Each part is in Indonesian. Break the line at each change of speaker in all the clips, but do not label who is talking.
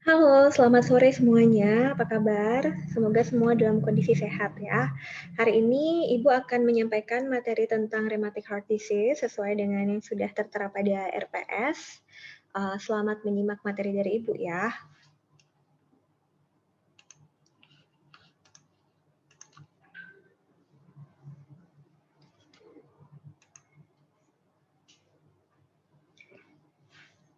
Halo, selamat sore semuanya. Apa kabar? Semoga semua dalam kondisi sehat ya. Hari ini Ibu akan menyampaikan materi tentang rheumatic heart disease sesuai dengan yang sudah tertera pada RPS. Selamat menyimak materi dari Ibu ya.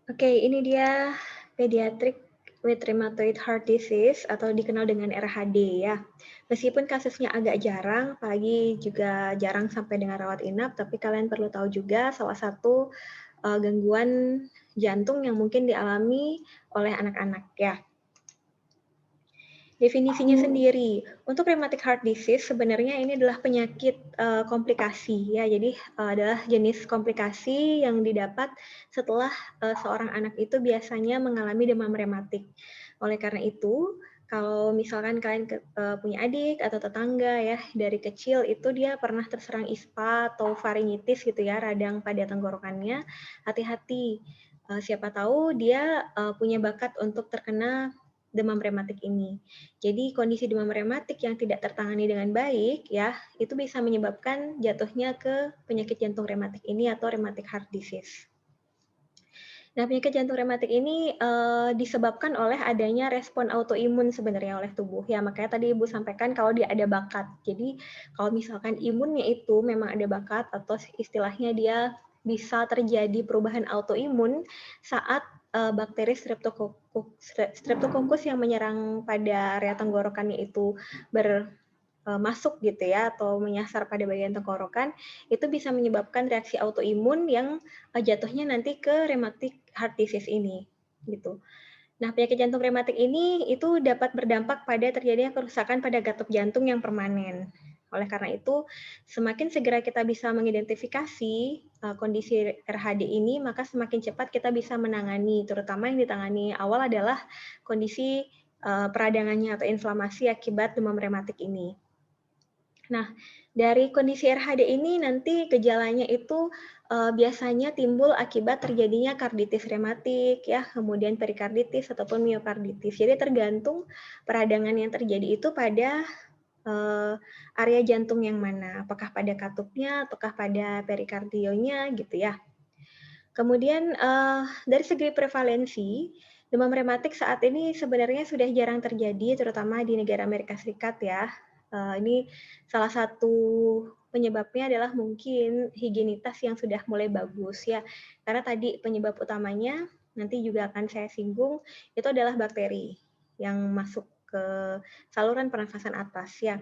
Oke, ini dia Pediatric with Rheumatoid Heart Disease atau dikenal dengan RHD ya. Meskipun kasusnya agak jarang, apalagi juga jarang sampai dengan rawat inap, tapi kalian perlu tahu juga salah satu gangguan jantung yang mungkin dialami oleh anak-anak ya. Definisinya sendiri, untuk rheumatic heart disease sebenarnya ini adalah penyakit komplikasi ya. Jadi adalah jenis komplikasi yang didapat setelah seorang anak itu biasanya mengalami demam rematik. Oleh karena itu, kalau misalkan kalian punya adik atau tetangga ya dari kecil itu dia pernah terserang ISPA atau faringitis gitu ya, radang pada tenggorokannya, hati-hati. Siapa tahu dia punya bakat untuk terkena demam rematik ini. Jadi kondisi demam rematik yang tidak tertangani dengan baik ya, itu bisa menyebabkan jatuhnya ke penyakit jantung rematik ini atau rheumatic heart disease. Nah, penyakit jantung rematik ini disebabkan oleh adanya respon autoimun sebenarnya oleh tubuh ya. Makanya tadi Ibu sampaikan kalau dia ada bakat. Jadi kalau misalkan imunnya itu memang ada bakat atau istilahnya dia bisa terjadi perubahan autoimun saat bakteri streptococcus yang menyerang pada area tenggorokannya itu masuk gitu ya atau menyasar pada bagian tenggorokan, itu bisa menyebabkan reaksi autoimun yang jatuhnya nanti ke rheumatic heart disease ini gitu. Nah, penyakit jantung rematik ini itu dapat berdampak pada terjadinya kerusakan pada gatup jantung yang permanen. Oleh karena itu, semakin segera kita bisa mengidentifikasi kondisi RHD ini, maka semakin cepat kita bisa menangani. Terutama yang ditangani awal adalah kondisi peradangannya atau inflamasi akibat demam rematik ini. Nah, dari kondisi RHD ini nanti gejalanya itu biasanya timbul akibat terjadinya karditis rematik ya, kemudian perikarditis ataupun miokarditis. Jadi tergantung peradangan yang terjadi itu pada area jantung yang mana, apakah pada katupnya ataukah pada perikardionya gitu ya. Kemudian dari segi prevalensi, demam rematik saat ini sebenarnya sudah jarang terjadi, terutama di negara Amerika Serikat ya. Ini salah satu penyebabnya adalah mungkin higienitas yang sudah mulai bagus ya. Karena tadi penyebab utamanya nanti juga akan saya singgung itu adalah bakteri yang masuk ke saluran pernafasan atas ya.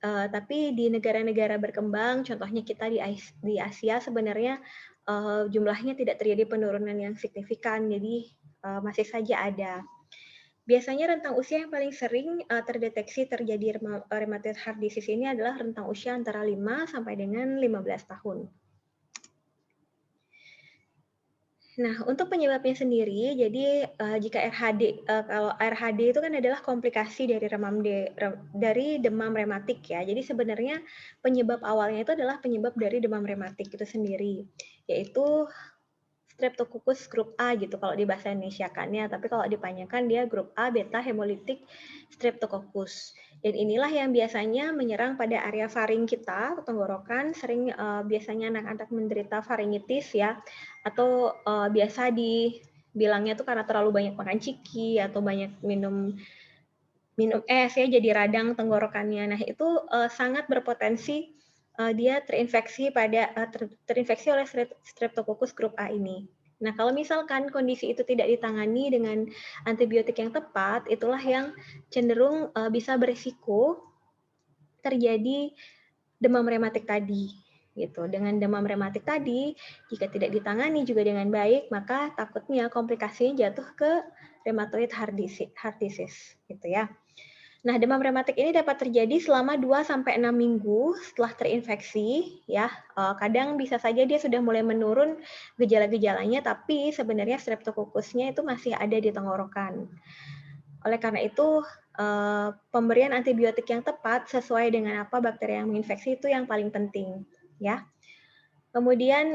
Tapi di negara-negara berkembang, contohnya kita di Asia sebenarnya jumlahnya tidak terjadi penurunan yang signifikan, jadi masih saja ada. Biasanya rentang usia yang paling sering terdeteksi terjadi rheumatoid heart disease ini adalah rentang usia antara 5 sampai dengan 15 tahun. Nah, untuk penyebabnya sendiri, jadi jika kalau RHD itu kan adalah komplikasi dari demam rematik ya. Jadi sebenarnya penyebab awalnya itu adalah penyebab dari demam rematik itu sendiri, yaitu Streptococcus grup A gitu kalau di bahasa Indonesia-kannya, tapi kalau dipanjangkan dia grup A beta hemolytic Streptococcus. Dan inilah yang biasanya menyerang pada area faring kita, tenggorokan, sering biasanya anak-anak menderita faringitis ya, atau biasa dibilangnya tuh karena terlalu banyak makan ciki atau banyak minum es ya jadi radang tenggorokannya. Nah, itu sangat berpotensi dia terinfeksi oleh Streptococcus grup A ini. Nah, kalau misalkan kondisi itu tidak ditangani dengan antibiotik yang tepat, itulah yang cenderung bisa berisiko terjadi demam rematik tadi. Gitu. Dengan demam rematik tadi, jika tidak ditangani juga dengan baik, maka takutnya komplikasinya jatuh ke rheumatoid heart disease gitu ya. Nah, demam rematik ini dapat terjadi selama 2 sampai 6 minggu setelah terinfeksi ya. Kadang bisa saja dia sudah mulai menurun gejala-gejalanya tapi sebenarnya streptococcusnya itu masih ada di tenggorokan. Oleh karena itu, pemberian antibiotik yang tepat sesuai dengan apa bakteri yang menginfeksi itu yang paling penting ya. Kemudian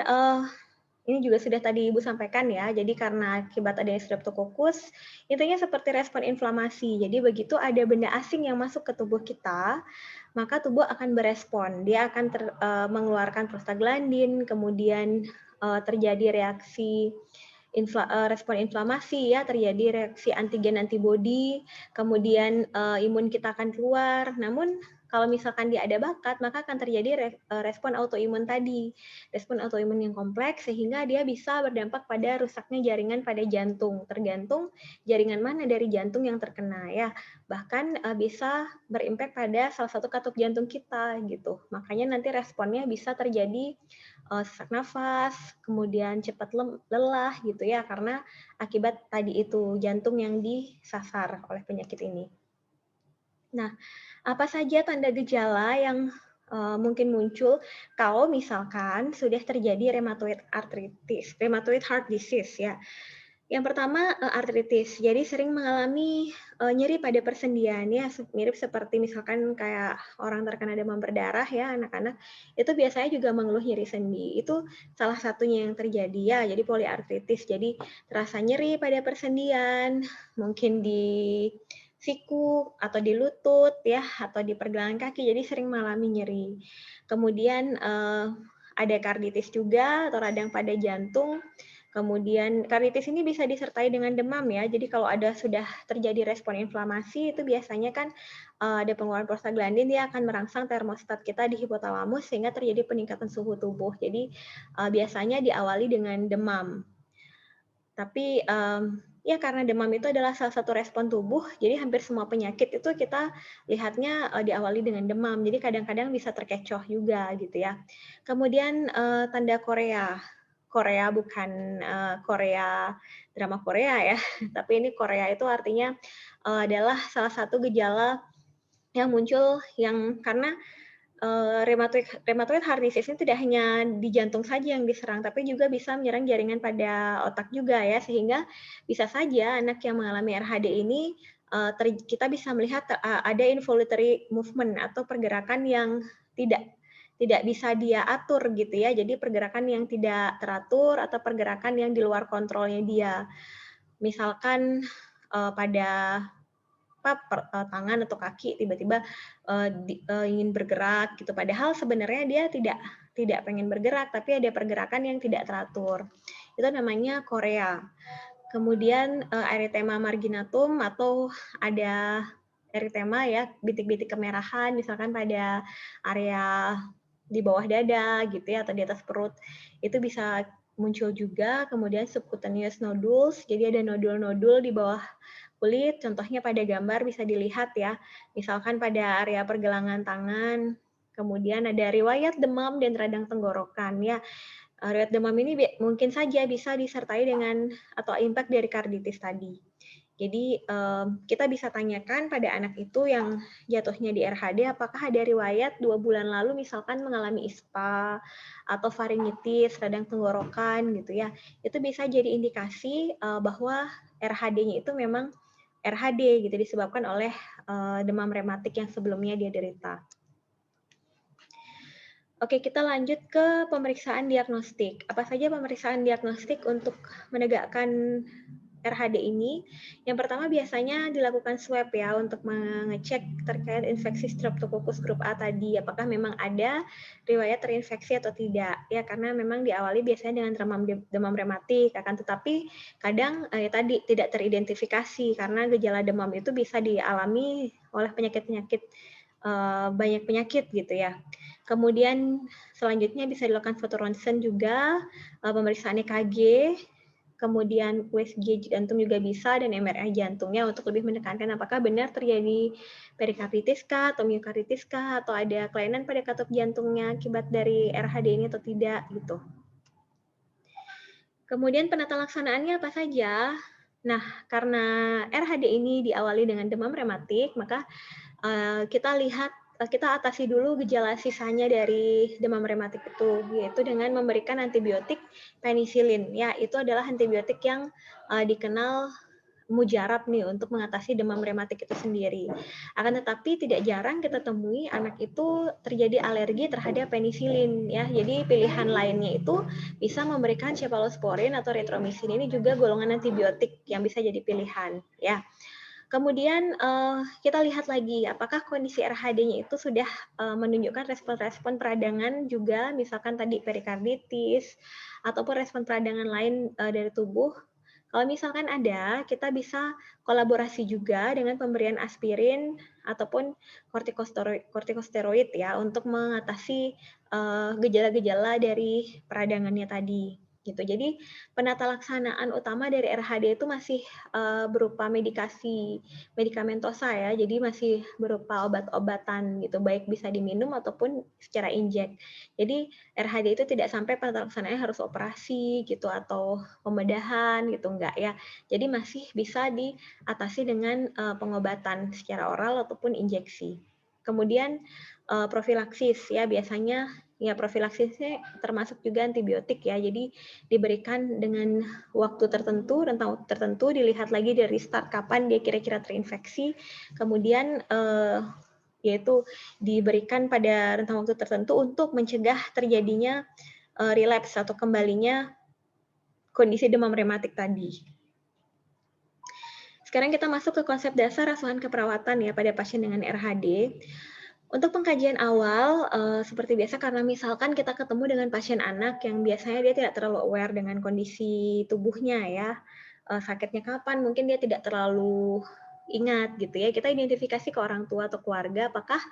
Ini juga sudah tadi Ibu sampaikan ya, jadi karena akibat adanya Streptococcus, intinya seperti respon inflamasi. Jadi begitu ada benda asing yang masuk ke tubuh kita, maka tubuh akan berespon. Dia akan mengeluarkan prostaglandin, kemudian terjadi reaksi respon inflamasi ya, terjadi reaksi antigen antibodi, kemudian imun kita akan keluar. Namun kalau misalkan dia ada bakat, maka akan terjadi respon autoimun tadi, respon autoimun yang kompleks sehingga dia bisa berdampak pada rusaknya jaringan pada jantung. Tergantung jaringan mana dari jantung yang terkena ya. Bahkan bisa berimpak pada salah satu katup jantung kita gitu. Makanya nanti responnya bisa terjadi sesak nafas, kemudian cepat lelah gitu ya, karena akibat tadi itu jantung yang disasar oleh penyakit ini. Nah, apa saja tanda gejala yang mungkin muncul kalau misalkan sudah terjadi rheumatoid arthritis, rheumatoid heart disease ya. Yang pertama artritis, jadi sering mengalami nyeri pada persendian ya, mirip seperti misalkan kayak orang terkena demam berdarah ya anak-anak, itu biasanya juga mengeluh nyeri sendi. Itu salah satunya yang terjadi ya, jadi poliartritis. Jadi terasa nyeri pada persendian, mungkin di siku atau di lutut ya, atau di pergelangan kaki, jadi sering mengalami nyeri. Kemudian ada karditis juga atau radang pada jantung. Kemudian karditis ini bisa disertai dengan demam ya. Jadi kalau ada sudah terjadi respon inflamasi itu biasanya kan ada pengeluaran prostaglandin, dia akan merangsang termostat kita di hipotalamus sehingga terjadi peningkatan suhu tubuh. Jadi biasanya diawali dengan demam. Tapi ya karena demam itu adalah salah satu respon tubuh, jadi hampir semua penyakit itu kita lihatnya diawali dengan demam. Jadi kadang-kadang bisa terkecoh juga gitu ya. Kemudian tanda Korea. Korea bukan Korea drama Korea ya, tapi ini Korea itu artinya adalah salah satu gejala yang muncul yang karena rheumatoid heart disease ini tidak hanya di jantung saja yang diserang, tapi juga bisa menyerang jaringan pada otak juga ya, sehingga bisa saja anak yang mengalami RHD ini kita bisa melihat ada involuntary movement atau pergerakan yang tidak tidak bisa dia atur gitu ya. Jadi pergerakan yang tidak teratur atau pergerakan yang di luar kontrolnya dia. Misalkan pada tangan atau kaki tiba-tiba ingin bergerak gitu. Padahal sebenarnya dia tidak pengen bergerak, tapi ada pergerakan yang tidak teratur. Itu namanya Korea. Kemudian erythema marginatum atau ada erythema ya, bintik-bintik kemerahan misalkan pada area di bawah dada gitu ya atau di atas perut. Itu bisa muncul juga. Kemudian subcutaneous nodules, jadi ada nodul-nodul di bawah kulit, contohnya pada gambar bisa dilihat ya, misalkan pada area pergelangan tangan, kemudian ada riwayat demam dan radang tenggorokan ya. Riwayat demam ini mungkin saja bisa disertai dengan atau impact dari karditis tadi. Jadi kita bisa tanyakan pada anak itu yang jatuhnya di RHD, apakah ada riwayat 2 bulan lalu misalkan mengalami ISPA atau faringitis, radang tenggorokan gitu ya. Itu bisa jadi indikasi bahwa RHD-nya itu memang RHD gitu disebabkan oleh demam rematik yang sebelumnya dia derita. Oke, kita lanjut ke pemeriksaan diagnostik. Apa saja pemeriksaan diagnostik untuk menegakkan RHD ini? Yang pertama biasanya dilakukan swab ya untuk mengecek terkait infeksi Streptococcus grup A tadi, apakah memang ada riwayat terinfeksi atau tidak. Ya, karena memang diawali biasanya dengan demam rematik, akan tetapi kadang tadi tidak teridentifikasi karena gejala demam itu bisa dialami oleh penyakit-penyakit banyak penyakit gitu ya. Kemudian selanjutnya bisa dilakukan foto ronsen juga, pemeriksaan EKG, kemudian USG jantung juga bisa, dan MRI jantungnya untuk lebih menekankan apakah benar terjadi perikarditis kah, atau miokarditis kah, atau ada kelainan pada katup jantungnya akibat dari RHD ini atau tidak gitu. Kemudian penata laksanaannya apa saja? Nah, karena RHD ini diawali dengan demam rematik, maka kita atasi dulu gejala sisanya dari demam rematik itu, yaitu dengan memberikan antibiotik penisilin. Ya, itu adalah antibiotik yang dikenal mujarab nih untuk mengatasi demam rematik itu sendiri. Akan tetapi tidak jarang kita temui anak itu terjadi alergi terhadap penisilin ya. Jadi pilihan lainnya itu bisa memberikan cephalosporin atau retromycin, ini juga golongan antibiotik yang bisa jadi pilihan ya. Kemudian kita lihat lagi apakah kondisi RHD-nya itu sudah menunjukkan respon-respon peradangan juga, misalkan tadi perikarditis ataupun respon peradangan lain dari tubuh. Kalau misalkan ada, kita bisa kolaborasi juga dengan pemberian aspirin ataupun kortikosteroid ya untuk mengatasi gejala-gejala dari peradangannya tadi gitu. Jadi penata laksanaan utama dari RHD itu masih berupa medikamentosa ya, jadi masih berupa obat-obatan gitu, baik bisa diminum ataupun secara injek. Jadi RHD itu tidak sampai penata laksanaannya harus operasi gitu atau pembedahan gitu, enggak ya. Jadi masih bisa diatasi dengan pengobatan secara oral ataupun injeksi. Kemudian profilaksis ya, biasanya ya profilaksisnya termasuk juga antibiotik ya. Jadi diberikan dengan waktu tertentu, rentang waktu tertentu, dilihat lagi dari start kapan dia kira-kira terinfeksi, kemudian yaitu diberikan pada rentang waktu tertentu untuk mencegah terjadinya relapse atau kembalinya kondisi demam rematik tadi. Sekarang kita masuk ke konsep dasar asuhan keperawatan ya pada pasien dengan RHD. Untuk pengkajian awal, seperti biasa karena misalkan kita ketemu dengan pasien anak yang biasanya dia tidak terlalu aware dengan kondisi tubuhnya ya, sakitnya kapan, mungkin dia tidak terlalu ingat gitu ya, kita identifikasi ke orang tua atau keluarga apakah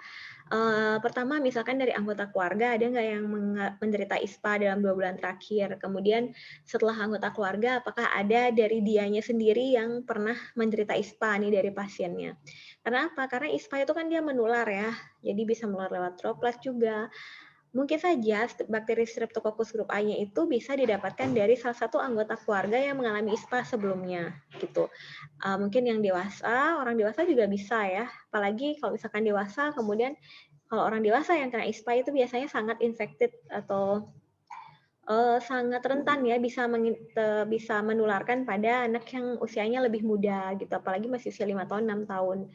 pertama misalkan dari anggota keluarga ada nggak yang menderita ISPA dalam 2 bulan terakhir, kemudian setelah anggota keluarga apakah ada dari dianya sendiri yang pernah menderita ISPA nih dari pasiennya. Karena apa? Karena ISPA itu kan dia menular ya, jadi bisa menular lewat droplet juga. Mungkin saja bakteri Streptococcus grup A-nya itu bisa didapatkan dari salah satu anggota keluarga yang mengalami ISPA sebelumnya, gitu. Mungkin yang dewasa, orang dewasa juga bisa ya. Apalagi kalau misalkan dewasa, kemudian kalau orang dewasa yang kena ISPA itu biasanya sangat infected atau sangat rentan ya bisa menularkan pada anak yang usianya lebih muda gitu, apalagi masih usia 5 tahun, 6 tahun.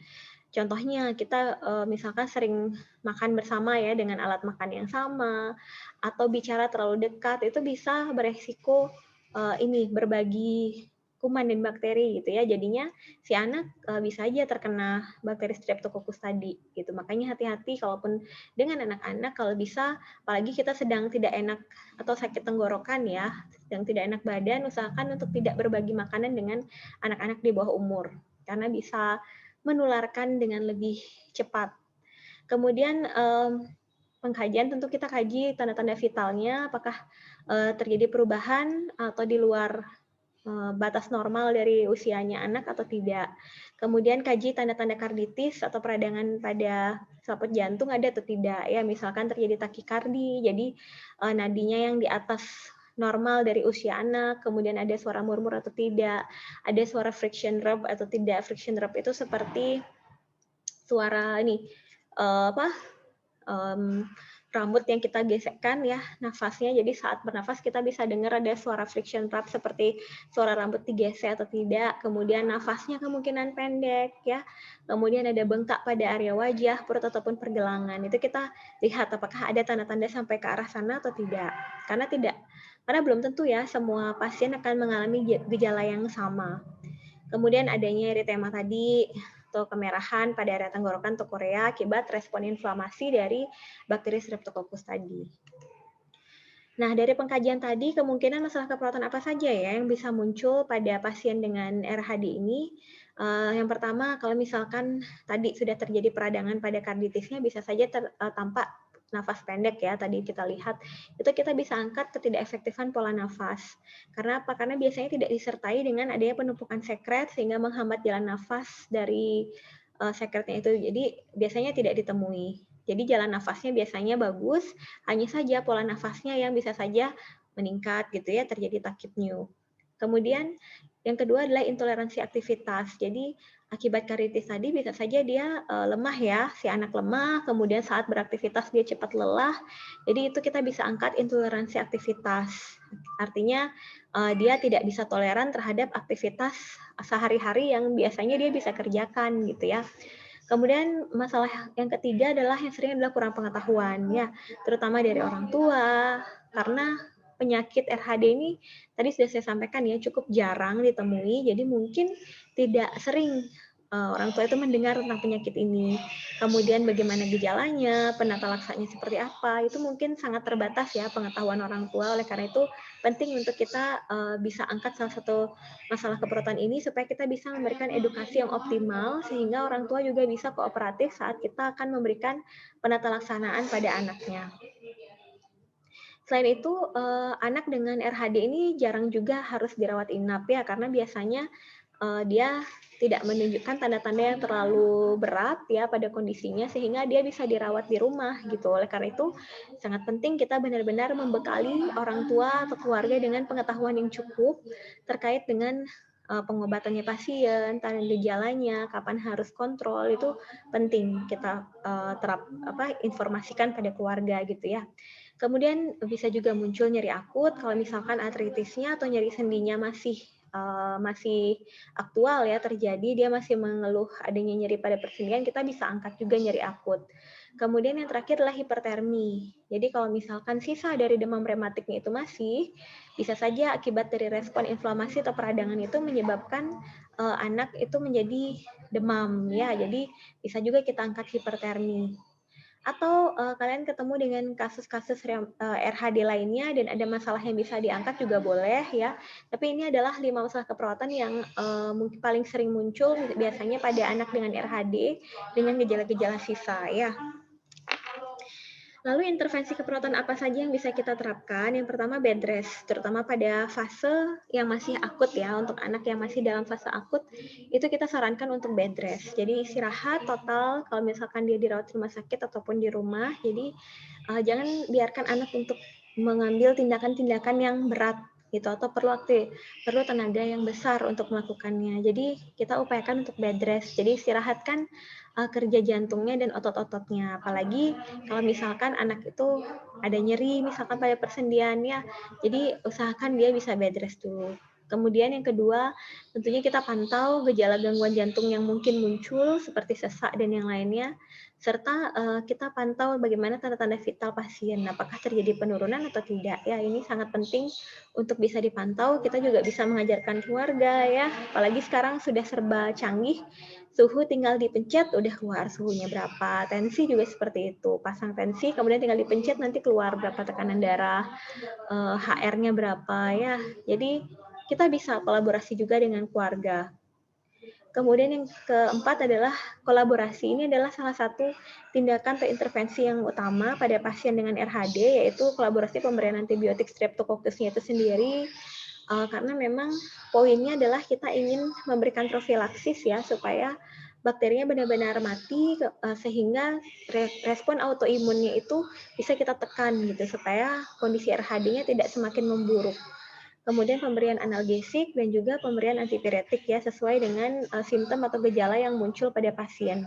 Contohnya kita misalkan sering makan bersama ya dengan alat makan yang sama atau bicara terlalu dekat itu bisa beresiko berbagi kuman dan bakteri gitu ya. Jadinya si anak bisa aja terkena bakteri Streptococcus tadi gitu. Makanya hati-hati kalaupun dengan anak-anak kalau bisa apalagi kita sedang tidak enak atau sakit tenggorokan ya, sedang tidak enak badan, usahakan untuk tidak berbagi makanan dengan anak-anak di bawah umur karena bisa menularkan dengan lebih cepat. Kemudian pengkajian tentu kita kaji tanda-tanda vitalnya, apakah terjadi perubahan atau di luar batas normal dari usianya anak atau tidak. Kemudian kaji tanda-tanda karditis atau peradangan pada selaput jantung ada atau tidak. Ya, misalkan terjadi takikardi, jadi nadinya yang di atas normal dari usia anak, kemudian ada suara murmur atau tidak, ada suara friction rub atau tidak. Friction rub itu seperti suara ini rambut yang kita gesekkan ya nafasnya, jadi saat bernafas kita bisa dengar ada suara friction rub seperti suara rambut digesek atau tidak, kemudian nafasnya kemungkinan pendek ya, kemudian ada bengkak pada area wajah, perut ataupun pergelangan, itu kita lihat apakah ada tanda-tanda sampai ke arah sana atau tidak, karena belum tentu ya semua pasien akan mengalami gejala yang sama. Kemudian adanya eritema tadi atau kemerahan pada area tenggorokan atau korea akibat respon inflamasi dari bakteri Streptococcus tadi. Nah, dari pengkajian tadi, kemungkinan masalah keperawatan apa saja ya yang bisa muncul pada pasien dengan RHD ini? Yang pertama, kalau misalkan tadi sudah terjadi peradangan pada karditisnya, bisa saja tampak nafas pendek ya, tadi kita lihat, itu kita bisa angkat ketidakefektifan pola nafas. Karena apa? Karena biasanya tidak disertai dengan adanya penumpukan sekret sehingga menghambat jalan nafas dari sekretnya itu. Jadi biasanya tidak ditemui. Jadi jalan nafasnya biasanya bagus, hanya saja pola nafasnya yang bisa saja meningkat gitu ya, terjadi takipneu. Kemudian Yang kedua adalah intoleransi aktivitas. Jadi akibat karitis tadi bisa saja dia lemah ya, si anak lemah, kemudian saat beraktivitas dia cepat lelah. Jadi itu kita bisa angkat intoleransi aktivitas. Artinya dia tidak bisa toleran terhadap aktivitas sehari-hari yang biasanya dia bisa kerjakan gitu ya. Kemudian masalah yang ketiga adalah yang sering adalah kurang pengetahuan ya, terutama dari orang tua, karena penyakit RHD ini tadi sudah saya sampaikan ya cukup jarang ditemui, jadi mungkin tidak sering orang tua itu mendengar tentang penyakit ini. Kemudian bagaimana gejalanya, penata laksanya seperti apa, itu mungkin sangat terbatas ya pengetahuan orang tua. Oleh karena itu penting untuk kita bisa angkat salah satu masalah keperawatan ini supaya kita bisa memberikan edukasi yang optimal sehingga orang tua juga bisa kooperatif saat kita akan memberikan penata laksanaan pada anaknya. Selain itu, anak dengan RHD ini jarang juga harus dirawat inap ya, karena biasanya dia tidak menunjukkan tanda-tanda yang terlalu berat ya pada kondisinya sehingga dia bisa dirawat di rumah gitu. Oleh karena itu sangat penting kita benar-benar membekali orang tua atau keluarga dengan pengetahuan yang cukup terkait dengan pengobatannya pasien, tanda gejalanya, kapan harus kontrol itu penting kita informasikan pada keluarga gitu ya. Kemudian bisa juga muncul nyeri akut kalau misalkan artritisnya atau nyeri sendinya masih aktual ya terjadi, dia masih mengeluh adanya nyeri pada persendian, kita bisa angkat juga nyeri akut. Kemudian yang terakhir adalah hipertermi. Jadi kalau misalkan sisa dari demam rematiknya itu masih, bisa saja akibat dari respon inflamasi atau peradangan itu menyebabkan anak itu menjadi demam ya. Jadi bisa juga kita angkat hipertermi. Atau kalian ketemu dengan kasus-kasus RHD lainnya dan ada masalah yang bisa diangkat juga boleh ya. Tapi ini adalah 5 masalah keperawatan yang mungkin paling sering muncul biasanya pada anak dengan RHD dengan gejala-gejala sisa ya. Lalu intervensi keperawatan apa saja yang bisa kita terapkan? Yang pertama bed rest, terutama pada fase yang masih akut ya, untuk anak yang masih dalam fase akut, itu kita sarankan untuk bed rest. Jadi istirahat total kalau misalkan dia dirawat di rumah sakit ataupun di rumah. Jadi jangan biarkan anak untuk mengambil tindakan-tindakan yang berat gitu atau perlu tenaga yang besar untuk melakukannya. Jadi kita upayakan untuk bed rest. Jadi istirahatkan kerja jantungnya dan otot-ototnya. Apalagi kalau misalkan anak itu ada nyeri misalkan pada persendiannya, jadi usahakan dia bisa bed rest dulu. Kemudian yang kedua, tentunya kita pantau gejala gangguan jantung yang mungkin muncul seperti sesak dan yang lainnya, serta kita pantau bagaimana tanda-tanda vital pasien, apakah terjadi penurunan atau tidak. Ya, ini sangat penting untuk bisa dipantau. Kita juga bisa mengajarkan keluarga ya, apalagi sekarang sudah serba canggih. Suhu tinggal dipencet udah keluar suhunya berapa. Tensi juga seperti itu. Pasang tensi kemudian tinggal dipencet nanti keluar berapa tekanan darah, HR-nya berapa ya. Jadi kita bisa kolaborasi juga dengan keluarga. Kemudian yang keempat adalah kolaborasi. Ini adalah salah satu tindakan atau intervensi yang utama pada pasien dengan RHD, yaitu kolaborasi pemberian antibiotik Streptococcusnya itu sendiri. Karena memang poinnya adalah kita ingin memberikan profilaksis ya, supaya bakterinya benar-benar mati sehingga respon autoimunnya itu bisa kita tekan gitu supaya kondisi RHD-nya tidak semakin memburuk. Kemudian pemberian analgesik dan juga pemberian antipiretik ya sesuai dengan simptom atau gejala yang muncul pada pasien.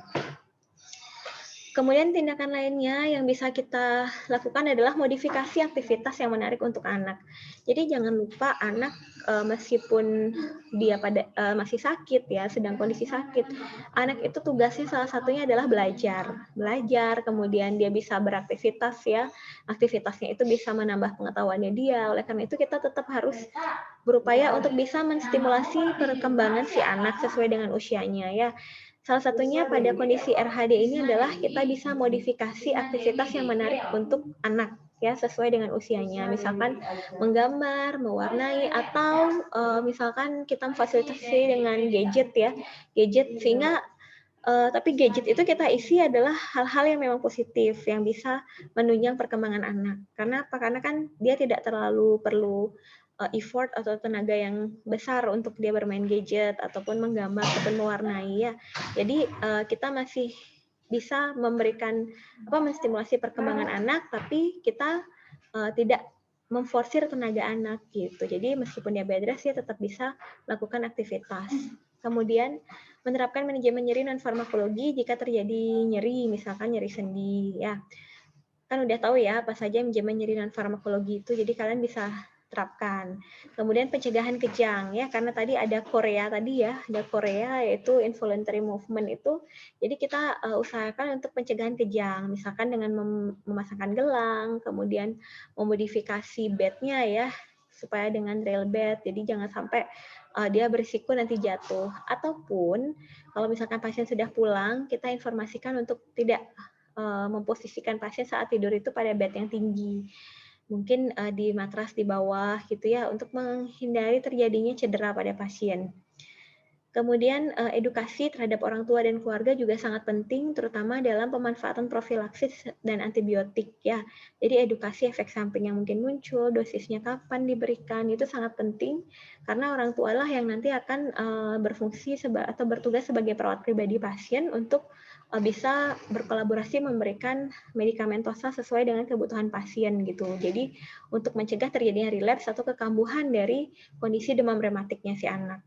Kemudian tindakan lainnya yang bisa kita lakukan adalah modifikasi aktivitas yang menarik untuk anak. Jadi jangan lupa anak meskipun dia masih sakit ya, sedang kondisi sakit, anak itu tugasnya salah satunya adalah belajar. Belajar, kemudian dia bisa beraktivitas ya, aktivitasnya itu bisa menambah pengetahuannya dia. Oleh karena itu kita tetap harus berupaya untuk bisa menstimulasi perkembangan si anak sesuai dengan usianya ya. Salah satunya pada kondisi RHD ini adalah kita bisa modifikasi aktivitas yang menarik untuk anak ya sesuai dengan usianya. Misalkan menggambar, mewarnai atau misalkan kita memfasilitasi dengan gadget ya. Gadget sehingga tapi gadget itu kita isi adalah hal-hal yang memang positif yang bisa menunjang perkembangan anak. Karena apa? Karena kan dia tidak terlalu perlu effort atau tenaga yang besar untuk dia bermain gadget ataupun menggambar ataupun mewarnai ya. Jadi kita masih bisa menstimulasi perkembangan anak, tapi kita tidak memforsir tenaga anak gitu. Jadi meskipun dia bed rest, dia tetap bisa melakukan aktivitas. Kemudian menerapkan manajemen nyeri non farmakologi jika terjadi nyeri, misalkan nyeri sendi, ya. Kan udah tahu ya apa saja manajemen nyeri non farmakologi itu, jadi kalian bisa terapkan. Kemudian pencegahan kejang ya, karena tadi ada Korea tadi ya, ada Korea yaitu involuntary movement itu. Jadi kita usahakan untuk pencegahan kejang, misalkan dengan memasangkan gelang, kemudian memodifikasi bednya ya supaya dengan rail bed. Jadi jangan sampai dia berisiko nanti jatuh. Ataupun kalau misalkan pasien sudah pulang, kita informasikan untuk tidak memposisikan pasien saat tidur itu pada bed yang tinggi. Mungkin di matras di bawah gitu ya, untuk menghindari terjadinya cedera pada pasien. Kemudian edukasi terhadap orang tua dan keluarga juga sangat penting, terutama dalam pemanfaatan profilaksis dan antibiotik ya. Jadi edukasi efek samping yang mungkin muncul, dosisnya kapan diberikan, itu sangat penting karena orang tua lah yang nanti akan berfungsi atau bertugas sebagai perawat pribadi pasien untuk bisa berkolaborasi memberikan medikamentosa sesuai dengan kebutuhan pasien gitu. Jadi untuk mencegah terjadinya relapse atau kekambuhan dari kondisi demam rematiknya si anak.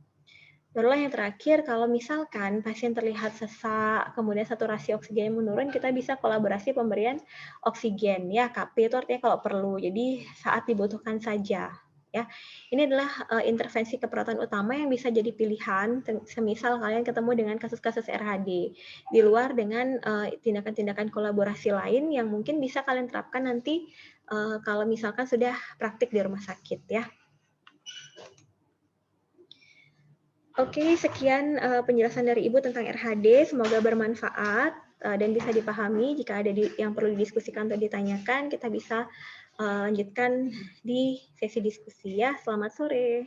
Barulah yang terakhir, kalau misalkan pasien terlihat sesak, kemudian saturasi oksigen menurun, kita bisa kolaborasi pemberian oksigen. Ya, KP itu artinya kalau perlu, jadi saat dibutuhkan saja. Ya, ini adalah intervensi keperawatan utama yang bisa jadi pilihan, semisal kalian ketemu dengan kasus-kasus RHD. Di luar dengan tindakan-tindakan kolaborasi lain yang mungkin bisa kalian terapkan nanti kalau misalkan sudah praktik di rumah sakit ya. Oke, sekian penjelasan dari Ibu tentang RHD. Semoga bermanfaat dan bisa dipahami. Jika ada yang perlu didiskusikan atau ditanyakan, kita bisa lanjutkan di sesi diskusi ya. Selamat sore.